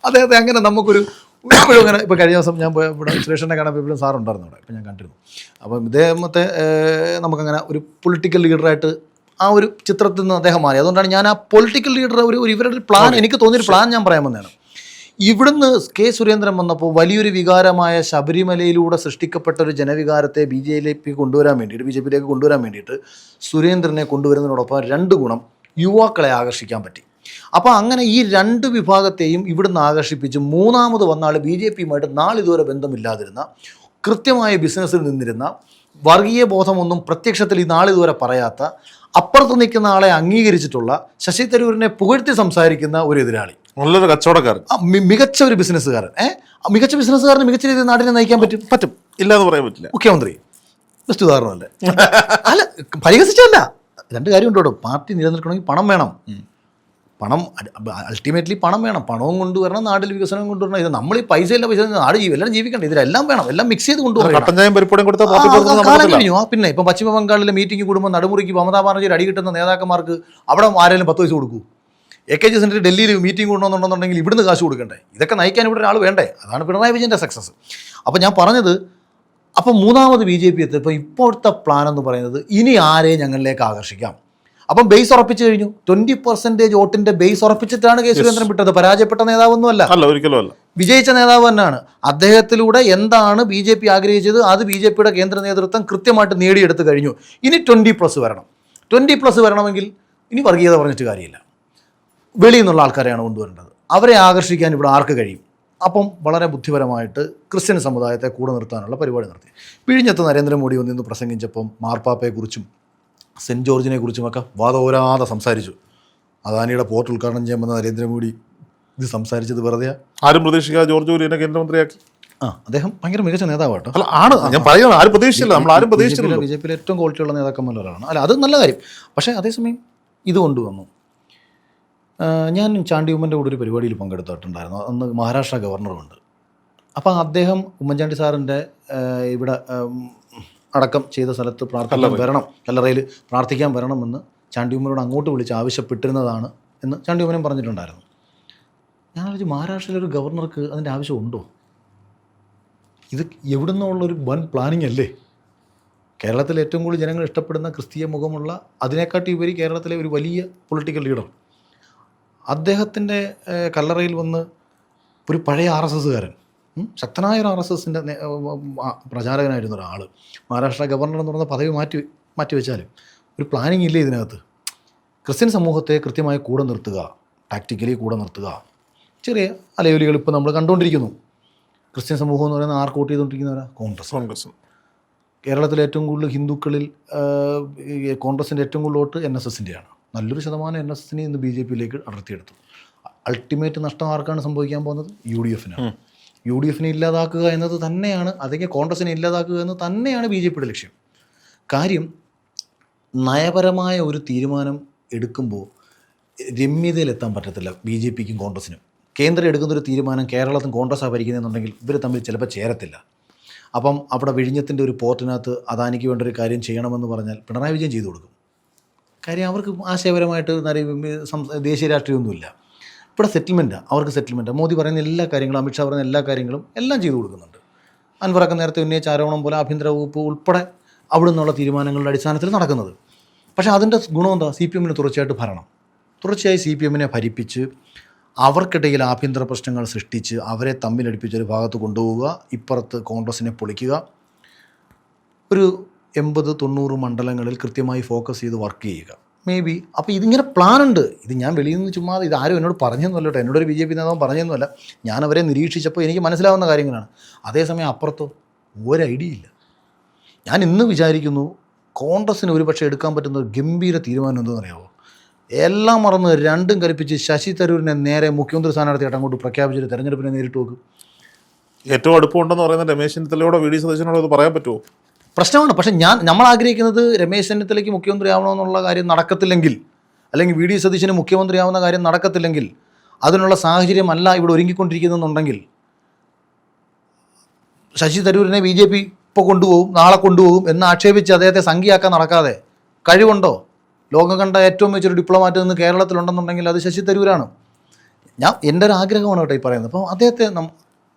അദ്ദേഹത്തെ അങ്ങനെ നമുക്കൊരു ഇപ്പോഴും അങ്ങനെ. ഇപ്പോൾ കഴിഞ്ഞ ദിവസം ഞാൻ ഇവിടെ സുരേഷിനെ കാണാൻ ഇപ്പോഴും സാറുണ്ടായിരുന്നു അവിടെ, ഇപ്പം ഞാൻ കണ്ടിരുന്നു. അപ്പം ഇദ്ദേഹത്തെ നമുക്കങ്ങനെ ഒരു പൊളിറ്റിക്കൽ ലീഡറായിട്ട് ആ ഒരു ചിത്രത്തിൽ നിന്ന് അദ്ദേഹം മാറി. അതുകൊണ്ടാണ് ഞാൻ ആ പൊളിറ്റിക്കൽ ലീഡർ ഇവരുടെ പ്ലാൻ, എനിക്ക് തോന്നിയൊരു പ്ലാൻ ഞാൻ പറയാൻ വന്നതാണ്. ഇവിടുന്ന് K. സുരേന്ദ്രൻ വന്നപ്പോൾ വലിയൊരു വികാരമായ ശബരിമലയിലൂടെ സൃഷ്ടിക്കപ്പെട്ട ഒരു ജനവികാരത്തെ BJP-യിലേക്ക് കൊണ്ടുവരാൻ വേണ്ടിയിട്ട് സുരേന്ദ്രനെ കൊണ്ടുവരുന്നതിനോടൊപ്പം 2 ഗുണം യുവാക്കളെ ആകർഷിക്കാൻ പറ്റി. അപ്പോൾ അങ്ങനെ ഈ 2 വിഭാഗത്തെയും ഇവിടുന്ന് ആകർഷിപ്പിച്ച് മൂന്നാമത് വന്ന ആൾ BJP-യുമായിട്ട് നാളിതുവരെ ബന്ധമില്ലാതിരുന്ന, കൃത്യമായ ബിസിനസ്സിൽ നിന്നിരുന്ന, വർഗീയ ബോധമൊന്നും പ്രത്യക്ഷത്തിൽ ഈ നാളിതുവരെ പറയാത്ത, അപ്പുറത്ത് നിൽക്കുന്ന ആളെ അംഗീകരിച്ചിട്ടുള്ള, ശശി തരൂരിനെ പുകഴ്ത്തി സംസാരിക്കുന്ന ഒരു എതിരാളി, നല്ലൊരു കച്ചവടക്കാരൻ, മികച്ച ഒരു ബിസിനസ്സുകാരൻ. മികച്ച ബിസിനസ്സുകാരന് മികച്ച രീതിയിൽ നാടിനെ നയിക്കാൻ പറ്റും. ഇല്ല എന്ന് പറയാൻ പറ്റില്ല. മുഖ്യമന്ത്രി ബെസ്റ്റ് ഉദാഹരണമല്ലേ? അല്ല, പരിഹസിച്ചല്ല. 2 കാര്യം ഉണ്ടോ. പാർട്ടി നിലനിൽക്കണമെങ്കിൽ പണം വേണം. അൾട്ടിമേറ്റ്ലി പണം വേണം. പണവും കൊണ്ടുവരണം, നാട്ടിൽ വികസനം കൊണ്ടുവരണം. ഇത് നമ്മൾ ഈ പൈസ നാട് എല്ലാം ജീവിക്കണ്ടേ, ഇതിലെല്ലാം വേണം. എല്ലാം മിക്സ് ചെയ്ത് കൊണ്ടുവരണം. കാലം കഴിഞ്ഞു. പിന്നെ ഇപ്പം പശ്ചിമ ബംഗാളിലെ മീറ്റിംഗ് കൂടുമ്പോൾ നടുമുറിക്ക് മമതാ ബാനർജിയുടെ അടി കിട്ടുന്ന നേതാക്കന്മാർക്ക് അവിടെ ആരെങ്കിലും 10 പൈസ കൊടുക്കൂ? AKG സെൻറ്ററിൽ ഡൽഹിയിൽ മീറ്റിംഗ് കൊണ്ടുവന്നുണ്ടെന്നുണ്ടെങ്കിൽ ഇവിടുന്ന് കാശ് കൊടുക്കണ്ടേ? ഇതൊക്കെ നയിക്കാൻ ഇവിടെ ഒരാൾ വേണ്ടേ? അതാണ് പിണറായി വിജയൻ്റെ സക്സസ്. അപ്പോൾ ഞാൻ പറഞ്ഞത്, അപ്പോൾ മൂന്നാമത് BJP എത്തിയപ്പോൾ ഇപ്പോഴത്തെ പ്ലാൻ എന്ന് പറയുന്നത് ഇനി ആരെ ഞങ്ങളിലേക്ക് ആകർഷിക്കാം. അപ്പം ബേസ് ഉറപ്പിച്ചു കഴിഞ്ഞു. 20% വോട്ടിൻ്റെ ബേസ് ഉറപ്പിച്ചിട്ടാണ് കെ സുരേന്ദ്രൻ വിട്ടത്. പരാജയപ്പെട്ട നേതാവൊന്നുമല്ല, ഒരിക്കലും അല്ല, വിജയിച്ച നേതാവ് തന്നെയാണ്. അദ്ദേഹത്തിലൂടെ എന്താണ് BJP ആഗ്രഹിച്ചത് അത് BJPയുടെ കേന്ദ്ര നേതൃത്വം കൃത്യമായിട്ട് നേടിയെടുത്ത് കഴിഞ്ഞു. ഇനി 20+ വരണം. 20+ വരണമെങ്കിൽ ഇനി വർഗീയത പറഞ്ഞിട്ട് കാര്യമില്ല. വെളിയിൽ നിന്നുള്ള ആൾക്കാരെയാണ് കൊണ്ടുവരേണ്ടത്. അവരെ ആകർഷിക്കാൻ ഇവിടെ ആർക്ക് കഴിയും? അപ്പം വളരെ ബുദ്ധിപരമായിട്ട് ക്രിസ്ത്യൻ സമുദായത്തെ കൂടെ നിർത്താനുള്ള പരിപാടി നടത്തി. വിഴിഞ്ഞത്ത് നരേന്ദ്രമോദി വന്നിന്ന് പ്രസംഗിച്ചപ്പം മാർപ്പാപ്പയെക്കുറിച്ചും സെൻറ്റ് ജോർജിനെ കുറിച്ചുമൊക്കെ വാദോരാതെ സംസാരിച്ചു. അദാനിയുടെ പോർട്ട് ഉദ്ഘാടനം ചെയ്യാൻ വന്ന നരേന്ദ്രമോദി ഇത് സംസാരിച്ചത് വെറുതെ. ആരും പ്രതീക്ഷിക്കാതെ ജോർജ് കുര്യനെ കേന്ദ്രമന്ത്രിയാക്കി. അദ്ദേഹം ഭയങ്കര മികച്ച നേതാവാട്ടോ. അല്ല, ആണ്, ഞാൻ പറയുന്നത് ആരും പ്രതീക്ഷിച്ചില്ല, നമ്മൾ ആരും പ്രതീക്ഷിച്ചില്ല. BJPയിൽ ഏറ്റവും ക്വാളിറ്റിയുള്ള നേതാക്കന്മാരിൽ ഒരാളാണ്. അല്ല, അത് നല്ല കാര്യം. പക്ഷേ അതേസമയം ഇത് കൊണ്ടുവന്നു. ഞാൻ ചാണ്ടി ഉമ്മൻ്റെ കൂടെ ഒരു പരിപാടിയിൽ പങ്കെടുത്തിട്ടുണ്ടായിരുന്നു. അന്ന് മഹാരാഷ്ട്ര ഗവർണറുണ്ട്. അപ്പോൾ അദ്ദേഹം ഉമ്മൻചാണ്ടി സാറിൻ്റെ ഇവിടെ അടക്കം ചെയ്ത സ്ഥലത്ത് പ്രാർത്ഥിക്കാൻ വരണം, കല്ലറയിൽ പ്രാർത്ഥിക്കാൻ വരണമെന്ന് ചാണ്ടി ഉമ്മനോട് അങ്ങോട്ട് വിളിച്ച് ആവശ്യപ്പെട്ടിരുന്നതാണ് എന്ന് ചാണ്ടി ഉമ്മനും പറഞ്ഞിട്ടുണ്ടായിരുന്നു. ഞാൻ ആലോചിച്ചു, മഹാരാഷ്ട്രയിലൊരു ഗവർണർക്ക് അതിൻ്റെ ആവശ്യമുണ്ടോ? ഇത് എവിടെ നിന്നുള്ളൊരു വൻ പ്ലാനിങ് അല്ലേ? കേരളത്തിൽ ഏറ്റവും കൂടുതൽ ജനങ്ങൾ ഇഷ്ടപ്പെടുന്ന ക്രിസ്തീയ മുഖമുള്ള, അതിനെക്കാട്ടി ഉപരി കേരളത്തിലെ ഒരു വലിയ പൊളിറ്റിക്കൽ ലീഡർ, അദ്ദേഹത്തിൻ്റെ കല്ലറയിൽ വന്ന് ഒരു പഴയ RSSകാരൻ, ശക്തനായ ഒരു RSSൻ്റെ പ്രചാരകനായിരുന്ന ഒരാൾ മഹാരാഷ്ട്ര ഗവർണർ എന്ന് പറയുന്ന പദവി മാറ്റിവെച്ചാലും ഒരു പ്ലാനിങ് ഇല്ലേ ഇതിനകത്ത്? ക്രിസ്ത്യൻ സമൂഹത്തെ കൃത്യമായി കൂടെ നിർത്തുക, ടാക്റ്റിക്കലി കൂടെ നിർത്തുക. ചെറിയ അലയൊലികൾ ഇപ്പോൾ നമ്മൾ കണ്ടുകൊണ്ടിരിക്കുന്നു. ക്രിസ്ത്യൻ സമൂഹം എന്ന് പറയുന്നത് ആർക്ക് വോട്ട് ചെയ്തുകൊണ്ടിരിക്കുന്നവരാ? കോൺഗ്രസ്. കേരളത്തിലെ ഏറ്റവും കൂടുതൽ ഹിന്ദുക്കളിൽ കോൺഗ്രസിൻ്റെ ഏറ്റവും കൂടുതൽ വോട്ട് NSSൻ്റെയാണ്. നല്ലൊരു ശതമാനം NSSനെ ഇന്ന് BJPയിലേക്ക് അടർത്തിയെടുത്തു. അൾട്ടിമേറ്റ് നഷ്ടം ആർക്കാണ് സംഭവിക്കാൻ പോകുന്നത്? UDFനാണ്. UDFനെ ഇല്ലാതാക്കുക എന്നത് തന്നെയാണ്, അല്ലെങ്കിൽ കോൺഗ്രസിനെ ഇല്ലാതാക്കുക എന്ന് തന്നെയാണ് BJPയുടെ ലക്ഷ്യം. കാര്യം, നയപരമായ ഒരു തീരുമാനം എടുക്കുമ്പോൾ രമ്യതയിലെത്താൻ പറ്റത്തില്ല BJPക്കും കോൺഗ്രസിനും. കേന്ദ്രം എടുക്കുന്നൊരു തീരുമാനം കേരളത്തിൽ കോൺഗ്രസ്സാണ് ഭരിക്കുന്നതെന്നുണ്ടെങ്കിൽ ഇവർ തമ്മിൽ ചിലപ്പോൾ ചേരത്തില്ല. അപ്പം അവിടെ വിഴിഞ്ഞത്തിൻ്റെ ഒരു പോർട്ടിനകത്ത് അദാനിക്ക് വേണ്ട ഒരു കാര്യം ചെയ്യണമെന്ന് പറഞ്ഞാൽ പിണറായി വിജയൻ ചെയ്തു കൊടുക്കും. കാര്യം അവർക്ക് ആശയപരമായിട്ട് ദേശീയ രാഷ്ട്രീയമൊന്നുമില്ല. ഇവിടെ സെറ്റിൽമെൻറ്റാണ്, അവർക്ക് സെറ്റിൽമെൻറ്റാണ്. മോദി പറയുന്ന എല്ലാ കാര്യങ്ങളും, അമിത്ഷാ പറയുന്ന എല്ലാ കാര്യങ്ങളും എല്ലാം ചെയ്തു കൊടുക്കുന്നുണ്ട്. അൻവറൊക്കെ നേരത്തെ ഉന്നയിച്ച ആരോപണം പോലെ ആഭ്യന്തര വകുപ്പ് ഉൾപ്പെടെ അവിടെ നിന്നുള്ള തീരുമാനങ്ങളുടെ അടിസ്ഥാനത്തിൽ നടക്കുന്നത്. പക്ഷേ അതിൻ്റെ ഗുണം എന്താ? CPMന് തുടർച്ചയായിട്ട് ഭരണം, തുടർച്ചയായി CPMനെ ഭരിപ്പിച്ച് അവർക്കിടയിൽ ആഭ്യന്തര പ്രശ്നങ്ങൾ സൃഷ്ടിച്ച് അവരെ തമ്മിലടിപ്പിച്ചൊരു ഭാഗത്ത് കൊണ്ടുപോവുക, ഇപ്പുറത്ത് കോൺഗ്രസിനെ പൊളിക്കുക. ഒരു 80-90 മണ്ഡലങ്ങളിൽ കൃത്യമായി ഫോക്കസ് ചെയ്ത് വർക്ക് ചെയ്യുക. മേ ബി അപ്പോൾ ഇതിങ്ങനെ പ്ലാനുണ്ട്. ഇത് ഞാൻ വെളിയിൽ നിന്ന് ചുമ്മാ ഇത് ആരും എന്നോട് പറഞ്ഞൊന്നുമല്ല കേട്ടോ, എന്നോടൊരു BJP നേതാവും പറഞ്ഞൊന്നുമല്ല. ഞാൻ അവരെ നിരീക്ഷിച്ചപ്പോൾ എനിക്ക് മനസ്സിലാവുന്ന കാര്യങ്ങളാണ്. അതേസമയം അപ്പുറത്തോ ഒരു ഐഡിയ ഇല്ല. ഞാൻ ഇന്ന് വിചാരിക്കുന്നു കോൺഗ്രസ്സിന് ഒരുപക്ഷെ എടുക്കാൻ പറ്റുന്ന ഒരു ഗംഭീര തീരുമാനം എന്തെന്നറിയാമോ? എല്ലാം മറന്ന് രണ്ടും കൽപ്പിച്ച് ശശി തരൂരിനെ നേരെ മുഖ്യമന്ത്രി സ്ഥാനാർത്ഥിയായിട്ട് അങ്ങോട്ട് പ്രഖ്യാപിച്ചിട്ട് തെരഞ്ഞെടുപ്പിനെ നേരിട്ട് നോക്കും. ഏറ്റവും അടുപ്പമുണ്ടെന്ന് പറയുന്ന രമേശ് ചെന്നിത്തലയോടോ VD സതീശനോടോ അത് പറയാൻ പറ്റുമോ? പ്രശ്നമാണ്. പക്ഷേ നമ്മൾ ആഗ്രഹിക്കുന്നത് രമേശ് ചെന്നിത്തലയ്ക്ക് മുഖ്യമന്ത്രി ആവണമെന്നുള്ള കാര്യം നടക്കത്തില്ലെങ്കിൽ, അല്ലെങ്കിൽ VD സതീശന് മുഖ്യമന്ത്രി ആവുന്ന കാര്യം നടക്കത്തില്ലെങ്കിൽ, അതിനുള്ള സാഹചര്യമല്ല ഇവിടെ ഒരുങ്ങിക്കൊണ്ടിരിക്കുന്നുണ്ടെങ്കിൽ ശശി തരൂരിനെ BJP ഇപ്പോൾ കൊണ്ടുപോകും, നാളെ കൊണ്ടുപോകും എന്ന് ആക്ഷേപിച്ച് അദ്ദേഹത്തെ സംഖ്യയാക്കാൻ നടക്കാതെ, കഴിവുണ്ടോ? ലോകം കണ്ട ഏറ്റവും വെച്ചൊരു ഡിപ്ലോമാറ്റ് നിന്ന് കേരളത്തിലുണ്ടെന്നുണ്ടെങ്കിൽ അത് ശശി തരൂരാണ്. എൻ്റെ ഒരു ആഗ്രഹമാണ് കേട്ടോ ഈ പറയുന്നത്. അപ്പോൾ അദ്ദേഹത്തെ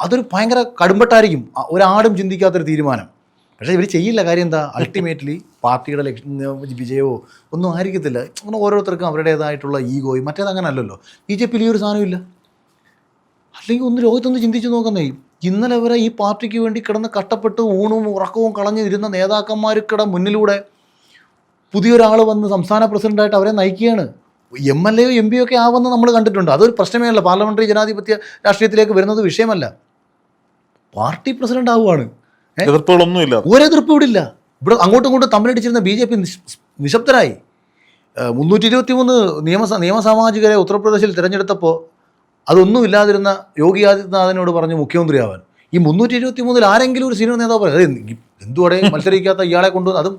അതൊരു ഭയങ്കര കടുംപെട്ടായിരിക്കും, ഒരാടും ചിന്തിക്കാത്തൊരു തീരുമാനം. പക്ഷേ ഇവർ ചെയ്യില്ല. കാര്യം എന്താ? അൾട്ടിമേറ്റ്ലി പാർട്ടിയുടെ വിജയമോ ഒന്നും ആയിരിക്കത്തില്ല. അങ്ങനെ ഓരോരുത്തർക്കും അവരുടേതായിട്ടുള്ള ഈഗോയും. മറ്റേതങ്ങനെ അല്ലല്ലോ. BJPയിൽ ഈ ഒരു സാധനമില്ല. അല്ലെങ്കിൽ ഒന്ന് ലോകത്തൊന്ന് ചിന്തിച്ച് നോക്കുന്നേ, ഇന്നലെ വരെ ഈ പാർട്ടിക്ക് വേണ്ടി കിടന്ന് കഷ്ടപ്പെട്ട് ഊണും ഉറക്കവും കളഞ്ഞിരുന്ന നേതാക്കന്മാർക്കിടെ മുന്നിലൂടെ പുതിയൊരാൾ വന്ന് സംസ്ഥാന പ്രസിഡൻ്റായിട്ട് അവരെ നയിക്കുകയാണ്. MLA യോ MP ഒക്കെ ആവുമെന്ന് നമ്മൾ കണ്ടിട്ടുണ്ട്. അതൊരു പ്രശ്നമേ അല്ല. പാർലമെൻ്ററി ജനാധിപത്യ രാഷ്ട്രീയത്തിലേക്ക് വരുന്നത് വിഷയമല്ല. പാർട്ടി പ്രസിഡന്റ് ആവുകയാണ്. എതിർപ്പുകളൊന്നുമില്ല, ഒരെതിർപ്പ് ഇവിടെ ഇല്ല. ഇവിടെ അങ്ങോട്ടും ഇങ്ങോട്ടും തമ്മിലടിച്ചിരുന്ന BJP നിശബ്ദരായി. 323 നിയമസാമാജികരെ ഉത്തർപ്രദേശിൽ തിരഞ്ഞെടുത്തപ്പോൾ അതൊന്നും ഇല്ലാതിരുന്ന യോഗി ആദിത്യനാഥിനോട് പറഞ്ഞു മുഖ്യമന്ത്രിയാവാൻ. ഈ 323 ആരെങ്കിലും ഒരു സീനിയർ നേതാവ് പറയും എന്തുവടെ മത്സരിക്കാത്ത ഇയാളെ കൊണ്ടുവന്ന്, അതും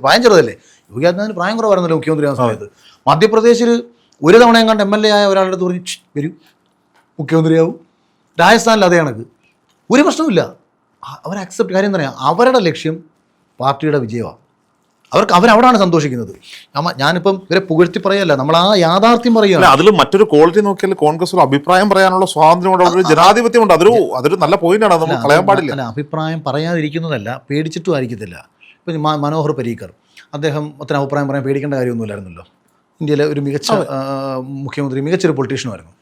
പ്രായം ചെറുതല്ലേ. യോഗി ആദിത്യനാഥിന് പ്രായം കുറവായിരുന്നല്ലോ മുഖ്യമന്ത്രിയാവുന്ന സമയത്ത്. മധ്യപ്രദേശിൽ ഒരു തവണയും കണ്ട് MLA ആയ ഒരാളുടെ അടുത്ത് പറഞ്ഞു വരൂ മുഖ്യമന്ത്രിയാവും. രാജസ്ഥാനിൽ അതേ കണക്ക്. ഒരു പ്രശ്നവുമില്ല. അവർ അക്സെപ്റ്റ്. കാര്യം എന്താ പറയുക, അവരുടെ ലക്ഷ്യം പാർട്ടിയുടെ വിജയമാണ്. അവരവിടാണ് സന്തോഷിക്കുന്നത്. ഞാനിപ്പം ഇവരെ പുകഴ്ത്തി പറയല്ല, നമ്മൾ ആ യാഥാർത്ഥ്യം പറയുകയാണ്. അതിൽ മറ്റൊരു ക്വാളിറ്റി നോക്കിയാൽ കോൺഗ്രസ് ഒരു അഭിപ്രായം പറയാനുള്ള സ്വാതന്ത്ര്യമുണ്ട്, ഒരു ജനാധിപത്യമുണ്ട്. അതൊരു നല്ല പോയിന്റാണ്, നമ്മൾ കളയാൻ പാടില്ല. അല്ല, അഭിപ്രായം പറയാതിരിക്കുന്നതല്ല, പേടിച്ചിട്ടും ആയിരിക്കത്തില്ല. ഇപ്പം മനോഹർ പരീക്കർ, അദ്ദേഹം അത്ര അഭിപ്രായം പറയാൻ പേടിക്കേണ്ട കാര്യമൊന്നുമില്ലായിരുന്നല്ലോ. ഇന്ത്യയിലെ ഒരു മികച്ച മുഖ്യമന്ത്രി, മികച്ചൊരു പൊളിറ്റീഷ്യനുമായിരുന്നു.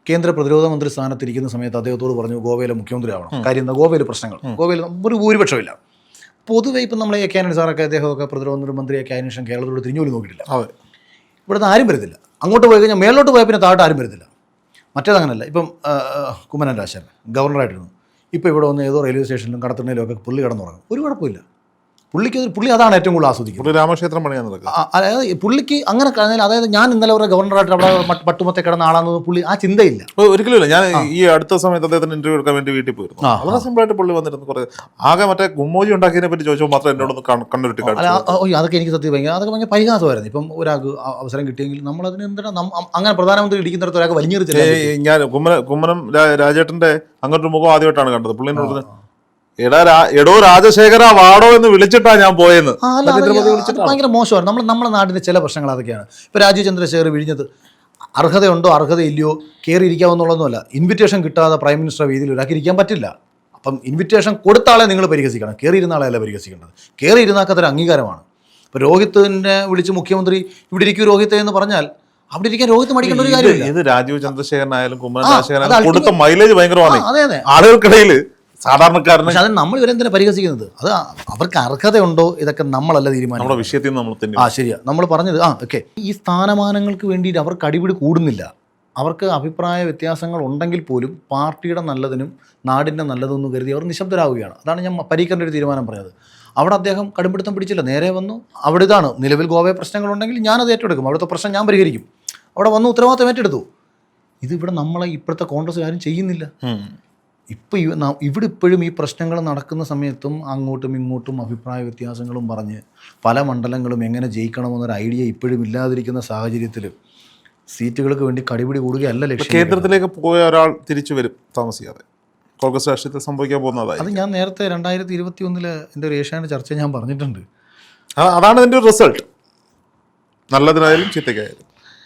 കേന്ദ്ര പ്രതിരോധ മന്ത്രി സ്ഥാനത്തിരിക്കുന്ന സമയത്ത് അദ്ദേഹത്തോട് പറഞ്ഞു ഗോവയിലെ മുഖ്യമന്ത്രി ആവണം. കാര്യം എന്താ, ഗോവയിൽ പ്രശ്നങ്ങൾ, ഗോവയിൽ ഒരു ഭൂരിപക്ഷമില്ല. പൊതുവെ ഇപ്പം നമ്മളെ എ കെ ആന്റണി സാറൊക്കെ, അദ്ദേഹമൊക്കെ പ്രതിരോധ മന്ത്രിയൊക്കെ ആയതിനു ശേഷം കേരളത്തോട് തിരിഞ്ഞുപോലും നോക്കിയിട്ടില്ല. ഇവിടുന്ന് ആരും വരുന്നില്ല. അങ്ങോട്ട് പോയി കഴിഞ്ഞാൽ മേലോട്ട് പോയാൽ പിന്നെ താഴോട്ട് ആരും വരുന്നില്ല. മറ്റേതങ്ങനല്ല. ഇപ്പം കുമ്മനം രാജശേഖരൻ ഗവർണറായിട്ടിരുന്നു. ഇപ്പോൾ ഇവിടെ വന്ന് ഏതോ റെയിൽവേ സ്റ്റേഷനിലും കടത്തിണ്ണയിലും ഒക്കെ പുള്ളി കിടന്നുറങ്ങും, ഒരു കുഴപ്പമില്ല. പുള്ളി അതാണ് ഏറ്റവും കൂടുതൽ ആസ്വദിക്കുന്നത്. രാമക്ഷേത്രം പണിയാൻ നടക്കുക. അതായത് പുള്ളിക്ക് അങ്ങനെ, അതായത് ഞാൻ ഇന്നലെ ഒരു ഗവർണറായിട്ട് അവിടെ പട്ടുമത്തെ കിടന്ന ആളാണെന്ന് പുള്ളി ആ ചിന്തയില്ല. ഒരിക്കലും ഞാൻ ഈ അടുത്ത സമയത്ത് അദ്ദേഹത്തിന് ഇന്റർവ്യൂ എടുക്കാൻ വേണ്ടി വീട്ടിൽ പോയിരുന്നു. വളരെ സിമ്പിളായിട്ട് പുള്ളി വന്നിരുന്നു. കുറെ ആകെ മറ്റേ ഗുമ്മോജി ഉണ്ടാക്കിയതിനെ പറ്റി ചോദിച്ചപ്പോൾ മാത്രം എന്നോടൊന്ന് കണ്ണുരുട്ടി കാണിച്ചു. അതൊക്കെ എനിക്ക് സത്യം അതൊക്കെ ഭയങ്കര പരിഹാസമായിരുന്നു. ഇപ്പം ഒരാൾക്ക് അവസരം കിട്ടിയെങ്കിൽ നമ്മളതിന് എന്താണ് അങ്ങനെ പ്രധാനമന്ത്രി ഇരിക്കുന്നിടത്ത് ഒരാൾക്ക് വലിഞ്ഞെറിച്ചില്ല. ഞാൻ കുമ്മനം രാജേട്ടന്റെ അങ്ങോട്ടൊരു മുഖം ആദ്യമായിട്ടാണ് കണ്ടത്. പുള്ളിനോട് എടോ രാജശേഖര വാടോ എന്ന് വിളിച്ചിട്ടാ ഞാൻ പോയെന്ന്. ഭയങ്കര മോശമാണ്. നമ്മുടെ നാട്ടിലെ ചില പ്രശ്നങ്ങൾ അതൊക്കെയാണ്. ഇപ്പൊ രാജീവ് ചന്ദ്രശേഖർ വിഴിഞ്ഞത് അർഹതയുണ്ടോ അർഹതയില്ലയോ കയറി ഇരിക്കാമെന്നുള്ളതൊന്നുമല്ല. ഇൻവിറ്റേഷൻ കിട്ടാതെ പ്രൈം മിനിസ്റ്റർ വേദിയിൽ ഒരാൾക്ക് ഇരിക്കാൻ പറ്റില്ല. അപ്പം ഇൻവിറ്റേഷൻ കൊടുത്ത ആളെ നിങ്ങൾ പരിഹസിക്കണം, കയറി ഇരുന്ന ആളെയല്ല പരിഹസിക്കേണ്ടത്. കയറി ഇരുന്നാക്കത്തൊരു അംഗീകാരമാണ്. ഇപ്പോൾ രോഹിത്തിനെ വിളിച്ച് മുഖ്യമന്ത്രി ഇവിടെ ഇരിക്കൂ രോഹിത്തെ എന്ന് പറഞ്ഞാൽ അവിടെ ഇരിക്കാൻ രോഹിത് മടിക്കേണ്ട ഒരു കാര്യമില്ല. ഇത് രാജീവ് ചന്ദ്രശേഖരനായാലും കുമ്മനം രാജശേഖരനായാലും കൊടുത്ത മൈലേജ് ഭയങ്കരമാണ് അതെ ആളുകൾക്കിടയിൽ, സാധാരണക്കാരന്. പക്ഷെ അത് നമ്മൾ ഇവരെന്തിനാ പരിഹസിക്കുന്നത്? അത് അവർക്ക് അർഹതയുണ്ടോ ഇതൊക്കെ നമ്മളല്ല തീരുമാനം. നമ്മുടെ വിഷയത്തിൽ നമ്മൾ ശരിയാ നമ്മൾ പറഞ്ഞത്. ഓക്കെ, ഈ സ്ഥാനമാനങ്ങൾക്ക് വേണ്ടിയിട്ട് അവർക്ക് അടിപിടി കൂടുന്നില്ല. അവർക്ക് അഭിപ്രായ വ്യത്യാസങ്ങൾ ഉണ്ടെങ്കിൽ പോലും പാർട്ടിയുടെ നല്ലതിനും നാടിൻ്റെ നല്ലതെന്ന് കരുതി അവർ നിശബ്ദരാകുകയാണ്. അതാണ് ഞാൻ പരീക്കറിൻ്റെ ഒരു തീരുമാനം പറഞ്ഞത്. അവിടെ അദ്ദേഹം കടുംപിടുത്തം പിടിച്ചില്ല, നേരെ വന്നു. അവിടെ ഇതാണ് നിലവിൽ ഗോവയെ പ്രശ്നങ്ങളുണ്ടെങ്കിൽ ഞാനത് ഏറ്റെടുക്കും, അവിടുത്തെ പ്രശ്നം ഞാൻ പരിഹരിക്കും. അവിടെ വന്ന് ഉത്തരവാദിത്തം ഏറ്റെടുത്തു. ഇതിവിടെ നമ്മളെ ഇപ്പോഴത്തെ കോൺഗ്രസ് ആരും ചെയ്യുന്നില്ല. ഇവിടെ ഇപ്പോഴും ഈ പ്രശ്നങ്ങൾ നടക്കുന്ന സമയത്തും അങ്ങോട്ടും ഇങ്ങോട്ടും അഭിപ്രായ വ്യത്യാസങ്ങളും പറഞ്ഞ് പല മണ്ഡലങ്ങളും എങ്ങനെ ജയിക്കണമെന്നൊരു ഐഡിയ ഇപ്പോഴും ഇല്ലാതിരിക്കുന്ന സാഹചര്യത്തിൽ സീറ്റുകൾക്ക് വേണ്ടി കടിപിടി കൂടുകയല്ല ലക്ഷ്യം. കേന്ദ്രത്തിലേക്ക് പോയ ഒരാൾ തിരിച്ചു വരും താമസിയാതെ. കോൺഗ്രസ് രാഷ്ട്രീയത്തിൽ സംഭവിക്കാൻ പോകുന്നതായി അത് ഞാൻ നേരത്തെ 2021 എൻ്റെ ഒരു ഏഷ്യാനെറ്റ് ചർച്ച ഞാൻ പറഞ്ഞിട്ടുണ്ട്. അതാണ് ഇതിൻ്റെ ഒരു റിസൾട്ട്, നല്ലതിനായാലും ചീത്തയ്ക്കായാലും.